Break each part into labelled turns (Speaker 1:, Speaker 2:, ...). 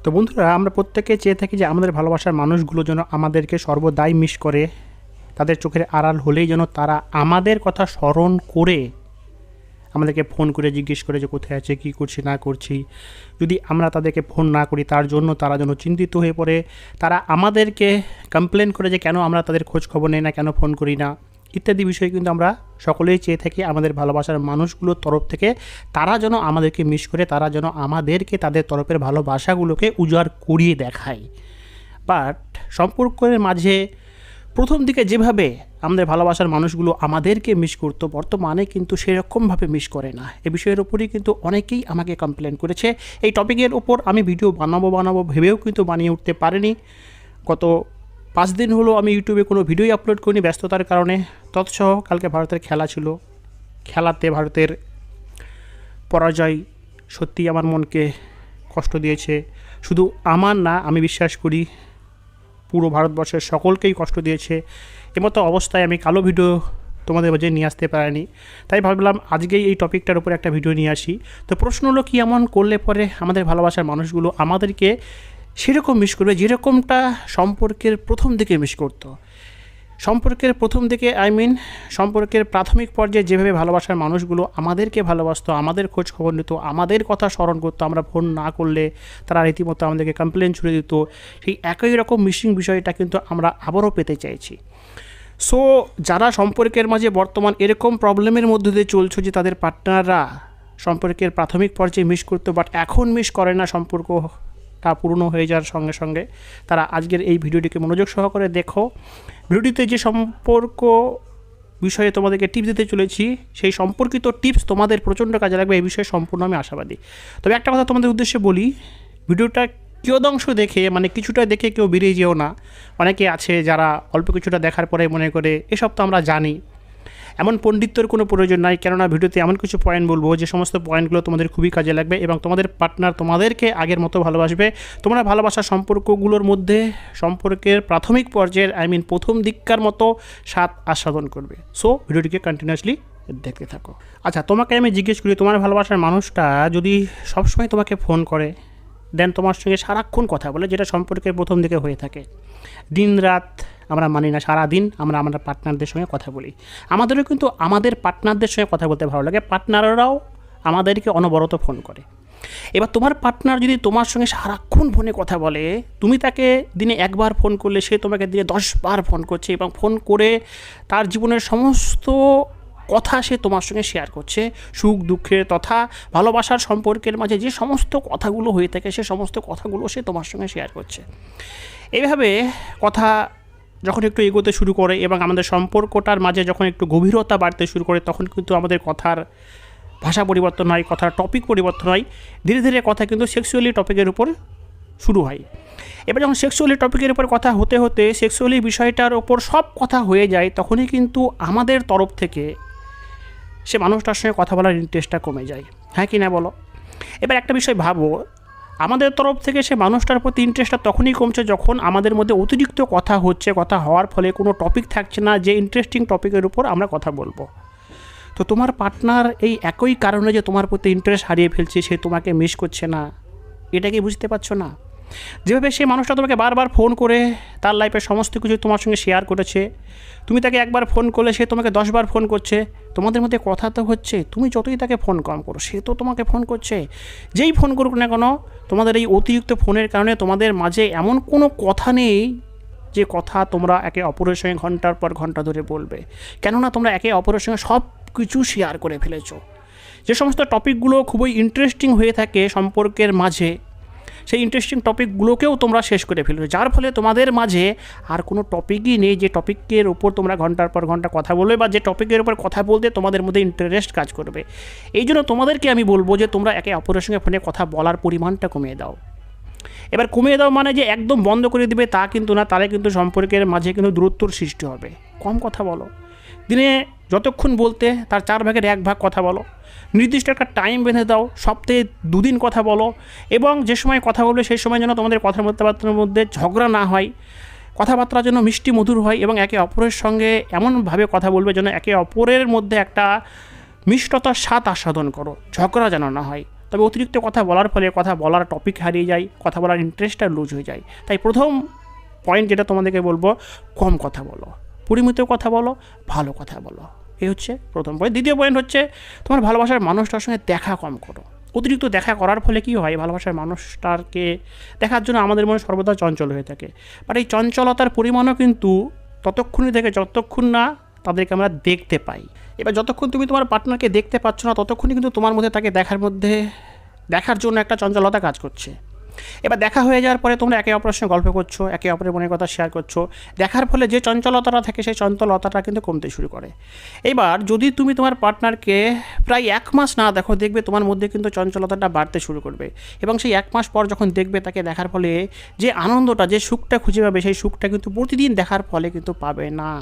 Speaker 1: তো বন্ধুরা, আমরা প্রত্যেকে চেয়ে থাকি যে আমাদের ভালোবাসার মানুষগুলো যেন আমাদেরকে সর্বদাই মিস করে, তাদের চোখের আড়াল হলেই যেন তারা আমাদের কথা স্মরণ করে আমাদেরকে ফোন করে জিজ্ঞেস করে যে কোথায় আছে, কী করছি না করছি। যদি আমরা তাদেরকে ফোন না করি তার জন্য তারা যেন চিন্তিত হয়ে পড়ে, তারা আমাদেরকে কমপ্লেন করে যে কেন আমরা তাদের খোঁজ খবর নেই না, কেন ফোন করি না, ইত্যাদি বিষয়ে কিন্তু আমরা সকলেই চেয়ে থাকি আমাদের ভালোবাসার মানুষগুলোর তরফ থেকে তারা যেন আমাদেরকে মিস করে, তারা যেন আমাদেরকে তাদের তরফের ভালোবাসাগুলোকে উজাড় করিয়ে দেখায়। বাট সম্পর্কের মাঝে প্রথম দিকে যেভাবে আমাদের ভালোবাসার মানুষগুলো আমাদেরকে মিস করতো, বর্তমানে কিন্তু সেরকমভাবে মিস করে না। এ বিষয়ের উপরই কিন্তু অনেকেই আমাকে কমপ্লেন করেছে। এই টপিকের ওপর আমি ভিডিও বানাবো ভেবেও কিন্তু বানিয়ে উঠতে পারিনি। গত 5 দিন হলো আমি ইউটিউবে কোনো ভিডিওই আপলোড করিনি ব্যস্ততার কারণে। তৎসহ কালকে ভারতের খেলা ছিল, খেলাতে ভারতের পরাজয় সত্যিই আমার মনকে কষ্ট দিয়েছে। শুধু আমার না, আমি বিশ্বাস করি পুরো ভারতবর্ষের সকলকেই কষ্ট দিয়েছে। এমতো অবস্থায় আমি কালো ভিডিও তোমাদের মাঝে নিয়ে আসতে পারিনি, তাই ভাবলাম আজকেই এই টপিকটার উপর একটা ভিডিও নিয়ে আসি। তো প্রশ্ন হলো, কি এমন করলে পরে আমাদের ভালোবাসার মানুষগুলো আমাদেরকে সেরকম মিস করবে যেরকমটা সম্পর্কের প্রথম দিকে মিস করতো। সম্পর্কের প্রথম দিকে সম্পর্কের প্রাথমিক পর্যায়ে যেভাবে ভালোবাসার মানুষগুলো আমাদেরকে ভালোবাসতো, আমাদের খোঁজ খবর নিত, আমাদের কথা স্মরণ করতো, আমরা ফোন না করলে তারা রীতিমতো আমাদেরকে কমপ্লেন ছুড়ে দিত, সেই একই রকম মিসিং বিষয়টা কিন্তু আমরা আবারও পেতে চাইছি। সো যারা সম্পর্কের মাঝে বর্তমান এরকম প্রবলেমের মধ্যে দিয়ে চলছে যে তাদের পার্টনাররা সম্পর্কের প্রাথমিক পর্যায়ে মিস করতো বাট এখন মিস করে না, সম্পর্কটা পুরনো হয়ে যাওয়ার সঙ্গে সঙ্গে, তারা আজকের এই ভিডিওটিকে মনোযোগ সহকারে দেখো। ভিডিওটিতে যে সম্পর্ক বিষয়ে তোমাদেরকে টিপস দিতে চলেছি, সেই সম্পর্কিত টিপস তোমাদের প্রচণ্ড কাজে লাগবে, এই বিষয়ে সম্পূর্ণ আমি আশাবাদী। তবে একটা কথা তোমাদের উদ্দেশ্যে বলি, ভিডিওটা কিয়দংশ দেখে কিছুটা দেখে কেউ বেরিয়ে যেও না। অনেকে আছে যারা অল্প কিছুটা দেখার পরে মনে করে এসব তো আমরা জানি। এমন পণ্ডিত্যের কোনো প্রয়োজন নাই, কেননা ভিডিওতে এমন কিছু পয়েন্ট বলবো যে সমস্ত পয়েন্টগুলো তোমাদের খুবই কাজে লাগবে এবং তোমাদের পার্টনার তোমাদেরকে আগের মতো ভালোবাসবে। তোমরা ভালোবাসার সম্পর্কগুলোর মধ্যে সম্পর্কের প্রাথমিক পর্যায়ের প্রথম দিককার মতো স্বাদ আস্বাদন করবে। সো ভিডিওটিকে কন্টিনিউয়াসলি দেখতে থাকো। আচ্ছা, তোমাকে আমি জিজ্ঞেস করি, তোমার ভালোবাসার মানুষটা যদি সবসময় তোমাকে ফোন করে, দেন তোমার সঙ্গে সারাক্ষণ কথা বলে, যেটা সম্পর্কের প্রথম দিকে হয়ে থাকে, দিন রাত আমরা মানি না, সারাদিন আমরা আমাদের পার্টনারদের সঙ্গে কথা বলি। আমাদেরও কিন্তু আমাদের পার্টনারদের সঙ্গে কথা বলতে ভালো লাগে, পার্টনাররাও আমাদেরকে অনবরত ফোন করে। এবার তোমার পার্টনার যদি তোমার সঙ্গে সারাক্ষণ ফোনে কথা বলে, তুমি তাকে দিনে একবার ফোন করলে সে তোমাকে দিনে 10 বার ফোন করছে এবং ফোন করে তার জীবনের সমস্ত কথা সে তোমার সঙ্গে শেয়ার করছে, সুখ দুঃখের তথা ভালোবাসার সম্পর্কের মাঝে যে সমস্ত কথাগুলো হয়ে থাকে সে সমস্ত কথাগুলো সে তোমার সঙ্গে শেয়ার করছে। এইভাবে কথা যখন একটু এগোতে শুরু করে এবং আমাদের সম্পর্কটার মাঝে যখন একটু গভীরতা বাড়তে শুরু করে, তখন কিন্তু আমাদের কথার ভাষা পরিবর্তন হয়, কথার টপিক পরিবর্তন হয়। ধীরে ধীরে কথা কিন্তু সেক্সুয়ালি টপিকের উপর শুরু হয়। এবার যখন সেক্সুয়ালি টপিকের উপর কথা হতে হতে সেক্সুয়ালি বিষয়টার ওপর সব কথা হয়ে যায়, তখনই কিন্তু আমাদের তরফ থেকে সে মানুষটার সঙ্গে কথা বলার ইন্টারেস্টটা কমে যায়। হ্যাঁ কি না বলো? এবার একটা বিষয় ভাবো, আমাদের তরফ থেকে সে মানুষটার প্রতি ইন্টারেস্টটা তখনই কমছে যখন আমাদের মধ্যে অতিরিক্ত কথা হচ্ছে, কথা হওয়ার ফলে কোনো টপিক থাকছে না যে ইন্টারেস্টিং টপিকের উপর আমরা কথা বলবো। তো তোমার পার্টনার এই একই কারণে যে তোমার প্রতি ইন্টারেস্ট হারিয়ে ফেলছে, সে তোমাকে মিস করছে না, এটা কি বুঝতে পারছো না? যেভাবে সে মানুষটা তোমাকে বারবার ফোন করে তার লাইফের সমস্ত কিছু তোমার সঙ্গে শেয়ার করেছে, তুমি তাকে একবার ফোন করলে সে তোমাকে 10 বার ফোন করছে, তোমাদের মধ্যে কথা তো হচ্ছে, তুমি যতই তাকে ফোন কম করো সে তো তোমাকে ফোন করছে। যেই ফোন করুক না কেন, তোমাদের এই অতিরিক্ত ফোনের কারণে তোমাদের মাঝে এমন কোনো কথা নেই যে কথা তোমরা একে অপরের সঙ্গে ঘন্টার পর ঘন্টা ধরে বলবে, কেননা তোমরা একে অপরের সঙ্গে সব কিছু শেয়ার করে ফেলেছো। যে সমস্ত টপিকগুলো খুবই ইন্টারেস্টিং হয়ে থাকে সম্পর্কের মাঝে, সেই ইন্টারেস্টিং টপিকগুলোকেও তোমরা শেষ করে ফেলেছো, যার ফলে তোমাদের মাঝে আর কোনো টপিকই নেই যে টপিকের ওপর তোমরা ঘন্টার পর ঘন্টা কথা বলবে বা যে টপিকের ওপর কথা বলতে তোমাদের মধ্যে ইন্টারেস্ট কাজ করবে। এই জন্য তোমাদেরকে আমি বলবো যে তোমরা একে অপরের সঙ্গে ফোনে কথা বলার পরিমাণটা কমিয়ে দাও। এবার কমিয়ে দাও মানে যে একদম বন্ধ করে দিবে তা কিন্তু না, তাহলে কিন্তু সম্পর্কের মাঝে কিন্তু দূরত্বর সৃষ্টি হবে। কম কথা বলো, দিনে যতক্ষণ বলতে তার 4 ভাগের 1 ভাগ কথা বলো। নির্দিষ্ট একটা টাইম বেঁধে দাও, সপ্তাহে 2 দিন কথা বলো এবং যে সময় কথা বলবে সেই সময় যেন তোমাদের কথাবার্তার মধ্যে ঝগড়া না হয়, কথাবার্তা যেন মিষ্টি মধুর হয় এবং একে অপরের সঙ্গে এমনভাবে কথা বলবে যেন একে অপরের মধ্যে একটা মিষ্টতার স্বাদ আস্বাদন করো, ঝগড়া যেন না হয়। তবে অতিরিক্ত কথা বলার ফলে কথা বলার টপিক হারিয়ে যায়, কথা বলার ইন্টারেস্টটা লুজ হয়ে যায়। তাই প্রথম পয়েন্ট যেটা তোমাদেরকে বলবো, কম কথা বলো, পরিমিত কথা বলো, ভালো কথা বলো। এই হচ্ছে প্রথম পয়েন্ট। দ্বিতীয় পয়েন্ট হচ্ছে তোমার ভালোবাসার মানুষটার সঙ্গে দেখা কম করো। অতিরিক্ত দেখা করার ফলে কী হয়, ভালোবাসার মানুষটাকে দেখার জন্য আমাদের মনে সর্বদা চঞ্চল হয়ে থাকে। বাট এই চঞ্চলতার পরিমাণও কিন্তু ততক্ষণই থাকে যতক্ষণ না তাদেরকে আমরা দেখতে পাই। এবার যতক্ষণ তুমি তোমার পার্টনারকে দেখতে পাচ্ছ না, ততক্ষণই কিন্তু তোমার মধ্যে তাকে দেখার জন্য একটা চঞ্চলতা কাজ করছে। এবার দেখা হয়ে যাওয়ার পরে তোমরা একে অপরের সঙ্গে গল্প করছো, একে অপরের মনের কথা শেয়ার করছো, দেখার ফলে যে চঞ্চলতাটা থাকে সেই চঞ্চলতাটা কিন্তু কমতে শুরু করে। এবার যদি তুমি তোমার পার্টনারকে প্রায় 1 মাস না দেখো, দেখবে তোমার মধ্যে কিন্তু চঞ্চলতাটা বাড়তে শুরু করবে, এবং সেই 1 মাস পর যখন দেখবে তাকে দেখার ফলে যে আনন্দটা, যে সুখটা খুঁজে পাবে, সেই সুখটা কিন্তু প্রতিদিন দেখার ফলে কিন্তু পাবে না।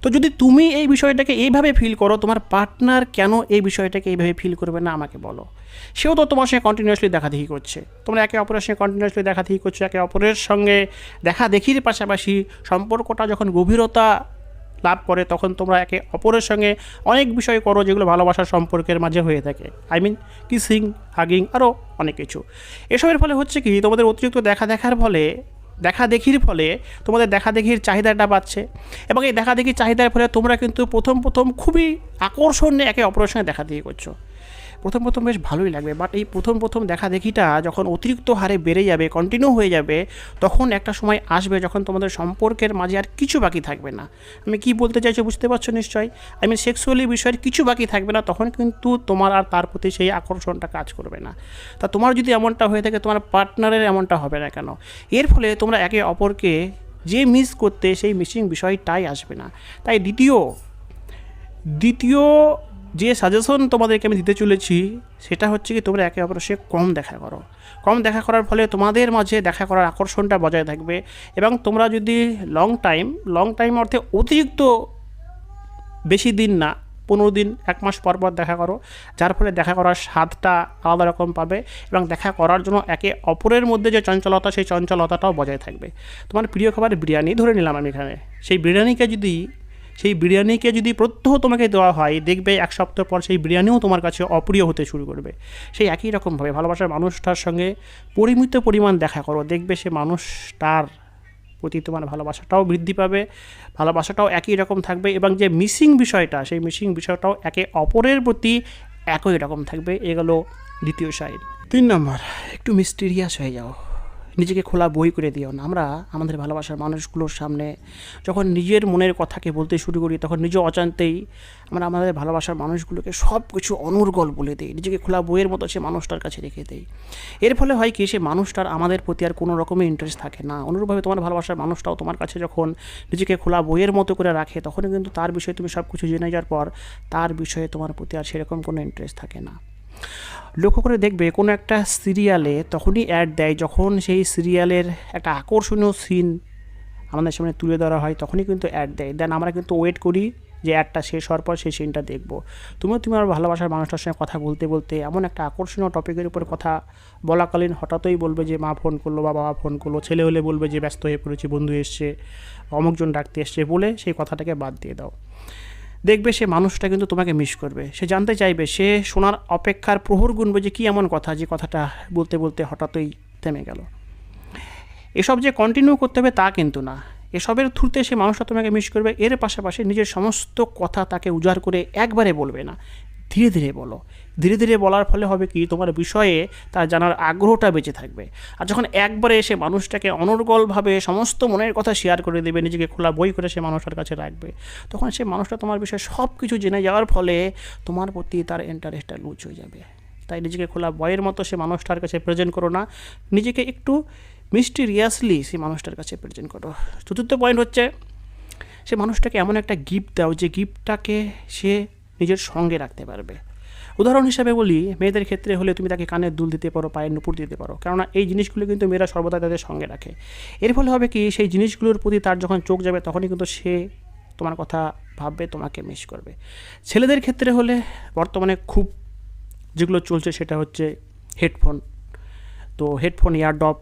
Speaker 1: তো যদি তুমি এই বিষয়টাকে এইভাবে ফিল করো, তোমার পার্টনার কেন এই বিষয়টাকে এইভাবে ফিল করবে না আমাকে বলো। সেও তো তোমার সঙ্গে কন্টিনিউয়াসলি দেখাদেখি করছে, তোমরা একে অপরের সঙ্গে কন্টিনিউয়াসলি দেখাদেখি করছো, একে অপরের সঙ্গে দেখাদেখির পাশাপাশি সম্পর্কটা যখন গভীরতা লাভ করে, তখন তোমরা একে অপরের সঙ্গে অনেক বিষয় করো যেগুলো ভালোবাসার সম্পর্কের মাঝে হয়ে থাকে। আই মিন কিসিং, হাগিং, আরও অনেক কিছু। এসবের ফলে হচ্ছে কি, তোমাদের অতিরিক্ত দেখাদেখির ফলে তোমাদের দেখাদেখির চাহিদাটা বাড়ছে, এবং এই দেখাদেখির চাহিদার ফলে তোমরা কিন্তু প্রথম খুবই আকর্ষণ নিয়ে একে অপরের সঙ্গে দেখাদেখি করছো। প্রথম বেশ ভালোই লাগবে, বাট এই প্রথম দেখাদেখিটা যখন অতিরিক্ত হারে বেড়ে যাবে, কন্টিনিউ হয়ে যাবে, তখন একটা সময় আসবে যখন তোমাদের সম্পর্কের মাঝে আর কিছু বাকি থাকবে না। আমি কি বলতে চাইছি বুঝতে পারছো নিশ্চয়ই। আই মিন সেক্সুয়ালি বিষয়ের কিছু বাকি থাকবে না, তখন কিন্তু তোমার আর তার প্রতি সেই আকর্ষণটা কাজ করবে না। তা তোমার যদি এমনটা হয়ে থাকে, তোমার পার্টনারের এমনটা হবে না কেন? এর ফলে তোমরা একে অপরকে যে মিস করতে, সেই মিসিং বিষয়টাই আসবে না। তাই দ্বিতীয় যে সাজেশন তোমাদেরকে আমি দিতে চলেছি, সেটা হচ্ছে কি, তোমরা একে অপরের সঙ্গে কম দেখা করো। কম দেখা করার ফলে তোমাদের মাঝে দেখা করার আকর্ষণটা বজায় থাকবে, এবং তোমরা যদি লং টাইম অর্থে অতিরিক্ত বেশি দিন না, 15 দিন 1 মাস পর দেখা করো, যার ফলে দেখা করার স্বাদটা আলাদা রকম পাবে, এবং দেখা করার জন্য একে অপরের মধ্যে যে চঞ্চলতা, সেই চঞ্চলতাটাও বজায় থাকবে। তোমার প্রিয় খাবার বিরিয়ানি ধরে নিলাম আমি এখানে, সেই বিরিয়ানিকে যদি প্রত্যহ তোমাকে দেওয়া হয়, দেখবে 1 সপ্তাহ পর সেই বিরিয়ানিও তোমার কাছে অপ্রিয় হতে শুরু করবে। সেই একই রকমভাবে ভালোবাসার মানুষটার সঙ্গে পরিমিত পরিমাণ দেখা করো, দেখবে সে মানুষটার প্রতি তোমার ভালোবাসাটাও বৃদ্ধি পাবে, ভালোবাসাটাও একই রকম থাকবে, এবং যে মিসিং বিষয়টা, সেই মিসিং বিষয়টাও একে অপরের প্রতি একই রকম থাকবে। এগুলো দ্বিতীয় সাইড। 3 নম্বর, একটু মিস্টিরিয়াস হয়ে যাও, নিজেকে খোলা বই করে দিও না। আমরা আমাদের ভালোবাসার মানুষগুলোর সামনে যখন নিজের মনের কথাকে বলতে শুরু করি, তখন নিজ অজান্তেই আমরা আমাদের ভালোবাসার মানুষগুলোকে সব কিছু অনর্গল বলে দিই, নিজেকে খোলা বইয়ের মতো সে মানুষটার কাছে রেখে দেই। এর ফলে হয় কি, সে মানুষটার আমাদের প্রতি আর কোনো রকমের ইন্টারেস্ট থাকে না। অনুরূপভাবে তোমার ভালোবাসার মানুষটাও তোমার কাছে যখন নিজেকে খোলা বইয়ের মতো করে রাখে, তখনই কিন্তু তার বিষয়ে তুমি সব কিছু জেনে যাওয়ার পর তার বিষয়ে তোমার প্রতি আর সেরকম কোনো ইন্টারেস্ট থাকে না। লক্ষ্য করে দেখবে, কোনো একটা সিরিয়ালে তখনই অ্যাড দেয় যখন সেই সিরিয়ালের একটা আকর্ষণীয় সিন আমাদের সামনে তুলে ধরা হয়, তখনই কিন্তু অ্যাড দেয়। দেন আমরা কিন্তু ওয়েট করি যে অ্যাডটা শেষ হওয়ার পর সেই সিনটা দেখবো। তোমার ভালোবাসার মানুষটার সঙ্গে কথা বলতে এমন একটা আকর্ষণীয় টপিকের উপর কথা বলাকালীন হঠাৎই বলবে যে মা ফোন করলো বা বাবা ফোন করলো, ছেলে হলে বলবে যে ব্যস্ত হয়ে পড়েছি, বন্ধু এসছে, অমুকজন ডাকতে এসছে, বলে সেই কথাটাকে বাদ দিয়ে দাও। দেখবে সে মানুষটা কিন্তু তোমাকে মিস করবে, সে জানতে চাইবে, সে শোনার অপেক্ষার প্রহর গুনবে যে কী এমন কথা, যে কথাটা বলতে হঠাৎই থেমে গেল। এসব যে কন্টিনিউ করতে হবে তা কিন্তু না, এসবের থ্রুতে সে মানুষটা তোমাকে মিস করবে। এর পাশাপাশি নিজের সমস্ত কথা তাকে উজাড় করে একবারে বলবে না, ধীরে ধীরে বলো। ধীরে ধীরে বলার ফলে হবে কি, তোমার বিষয়ে তার জানার আগ্রহটা বেঁচে থাকবে। আর যখন একবারে সে মানুষটাকে অনর্গলভাবে সমস্ত মনের কথা শেয়ার করে দেবে, নিজেকে খোলা বই করে সে মানুষটার কাছে রাখবে, তখন সে মানুষটা তোমার বিষয়ে সব কিছু জেনে যাওয়ার ফলে তোমার প্রতি তার ইন্টারেস্টটা লুজ হয়ে যাবে। তাই নিজেকে খোলা বইয়ের মতো সে মানুষটার কাছে প্রেজেন্ট করো না, নিজেকে একটু মিস্টিরিয়াসলি সেই মানুষটার কাছে প্রেজেন্ট করো। চতুর্থ পয়েন্ট হচ্ছে, সে মানুষটাকে এমন একটা গিফট দাও যে গিফটটাকে সে নিজের সঙ্গে রাখতে পারবে। উদাহরণ হিসাবে বলি, মেয়েদের ক্ষেত্রে হলে তুমি তাকে কানের দুল দিতে পারো, পায়ের নুপুর দিতে পারো, কেননা এই জিনিসগুলো কিন্তু মেয়েরা সর্বদা তাদের সঙ্গে রাখে। এর ফলে হবে কি, সেই জিনিসগুলোর প্রতি তার যখন চোখ যাবে, তখনই কিন্তু সে তোমার কথা ভাববে, তোমাকে মিস করবে। ছেলেদের ক্ষেত্রে হলে বর্তমানে খুব যেগুলো চলছে সেটা হচ্ছে হেডফোন। তো হেডফোন, ইয়ারডপ,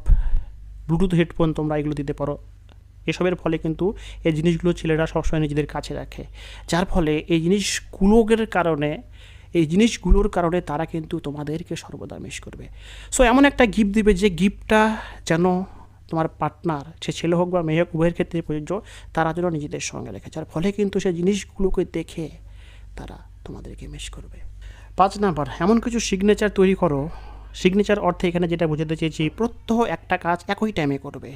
Speaker 1: ব্লুটুথ হেডফোন তোমরা এগুলো দিতে পারো। এসবের ফলে কিন্তু এই জিনিসগুলো ছেলেরা সবসময় নিজেদের কাছে রাখে, যার ফলে এই জিনিসগুলোর কারণে এই জিনিসগুলোর কারণে তারা কিন্তু তোমাদেরকে সর্বদা মিস করবে। সো এমন একটা গিফট দিবে যে গিফটটা যেন তোমার পার্টনার, সে ছেলে হোক বা মেয়ে হোক, উভয়ের ক্ষেত্রে প্রযোজ্য, তারা যেন নিজেদের সঙ্গে রেখে, যার ফলে কিন্তু সেই জিনিসগুলোকে দেখে তারা তোমাদেরকে মিস করবে। 5 নাম্বার, এমন কিছু সিগনেচার তৈরি করো। সিগনেচার অর্থে এখানে যেটা বোঝাতে চেয়েছি, প্রত্যহ একটা কাজ একই টাইমে করবে,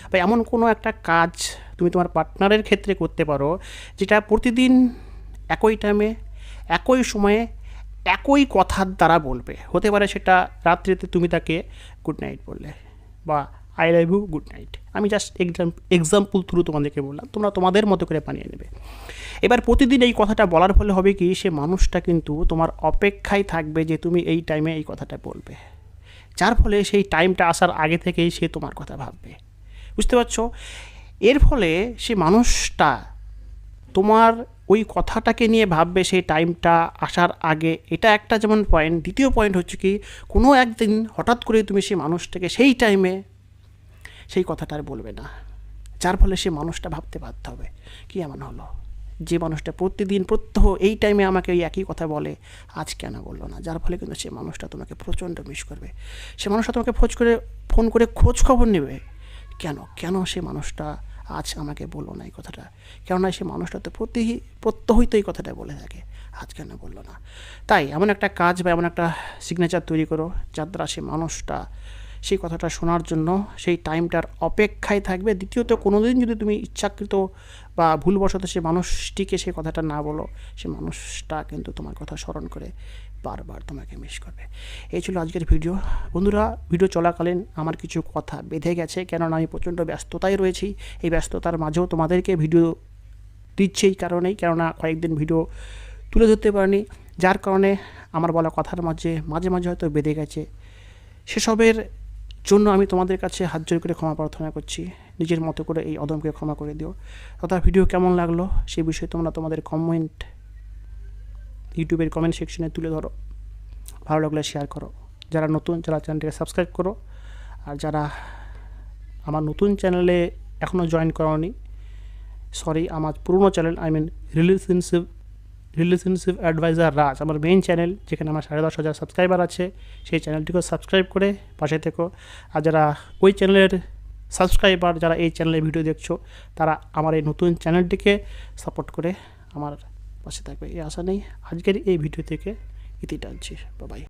Speaker 1: বা এমন কোনো একটা কাজ তুমি তোমার পার্টনারের ক্ষেত্রে করতে পারো যেটা প্রতিদিন একই টাইমে, একই সময়ে, একই কথার দ্বারা বলবে। হতে পারে সেটা রাত্রিতে তুমি তাকে গুড নাইট বললে, বা I love you, good night. আমি জাস্ট এক্সাম্পল থ্রু তোমাদেরকে বললাম, তোমরা তোমাদের মতো করে বানিয়ে নেবে। এবার প্রতিদিন এই কথাটা বলার ফলে হবে কি, সে মানুষটা কিন্তু তোমার অপেক্ষায় থাকবে যে তুমি এই টাইমে এই কথাটা বলবে, যার ফলে সেই টাইমটা আসার আগে থেকেই সে তোমার কথা ভাববে। বুঝতে পারছো? এর ফলে সে মানুষটা তোমার ওই কথাটাকে নিয়ে ভাববে সেই টাইমটা আসার আগে। এটা একটা যেমন পয়েন্ট। দ্বিতীয় পয়েন্ট হচ্ছে কি, কোনো একদিন হঠাৎ করে তুমি সেই মানুষটাকে সেই টাইমে সেই কথাটা আর বলবে না, যার ফলে সে মানুষটা ভাবতে বাধ্য হবে কি এমন হলো, যে মানুষটা প্রতিদিন প্রত্যহ এই টাইমে আমাকে ওই একই কথা বলে, আজ কেন বললো না। যার ফলে কিন্তু সে মানুষটা তোমাকে প্রচণ্ড মিস করবে। সে মানুষটা তোমাকে ফোন করে খোঁজ খবর নেবে, কেন সে মানুষটা আজ আমাকে বললো না এই কথাটা। কেননা সে মানুষটা তো প্রত্যহই তো এই কথাটা বলে থাকে, আজ কেন বললো না। তাই এমন একটা কাজ বা এমন একটা সিগনেচার তৈরি করো যার দ্বারা সে মানুষটা সেই কথাটা শোনার জন্য সেই টাইমটার অপেক্ষায় থাকবে। দ্বিতীয়ত, কোনো দিন যদি তুমি ইচ্ছাকৃত বা ভুলবশত সে মানুষটিকে সেই কথাটা না বলো, সে মানুষটা কিন্তু তোমার কথা স্মরণ করে বারবার তোমাকে মিস করবে। এই ছিল আজকের ভিডিও। বন্ধুরা, ভিডিও চলাকালীন আমার কিছু কথা বেঁধে গেছে, কেননা আমি প্রচণ্ড ব্যস্ততায় রয়েছি। এই ব্যস্ততার মাঝেও তোমাদেরকে ভিডিও দিচ্ছি এই কারণেই, কেননা কয়েকদিন ভিডিও তুলে ধরতে পারিনি, যার কারণে আমার বলা কথার মাঝে মাঝে হয়তো বেঁধে গেছে। সেসবের জন্য আমি তোমাদের কাছে হাত জোর করে ক্ষমা প্রার্থনা করছি। নিজের মতো করে এই অদমকে ক্ষমা করে দিও। তথা ভিডিও কেমন লাগলো সেই বিষয়ে তোমরা তোমাদের কমেন্ট ইউটিউবের কমেন্ট সেকশনে তুলে ধরো। ভালো লাগলে শেয়ার করো। যারা নতুন, যারা চ্যানেলটিকে সাবস্ক্রাইব করো। আর যারা আমার নতুন চ্যানেলে এখনও জয়েন করোনি, সরি, আমার পুরনো চ্যানেল, রিলেশনশিপ অ্যাডভাইজার রাজ, আমার মেইন চ্যানেল, যেখানে আমার 10,500 সাবস্ক্রাইবার আছে, সেই চ্যানেলটিকেও সাবস্ক্রাইব করে পাশে থেকো। আর যারা ওই চ্যানেলের সাবস্ক্রাইবার, যারা এই চ্যানেলের ভিডিও দেখছো, তারা আমার এই নতুন চ্যানেলটিকে সাপোর্ট করে আমার পাশে থাকবে, এই আশা নেই। আজকের এই ভিডিও থেকে ইতি টানছি। বাই।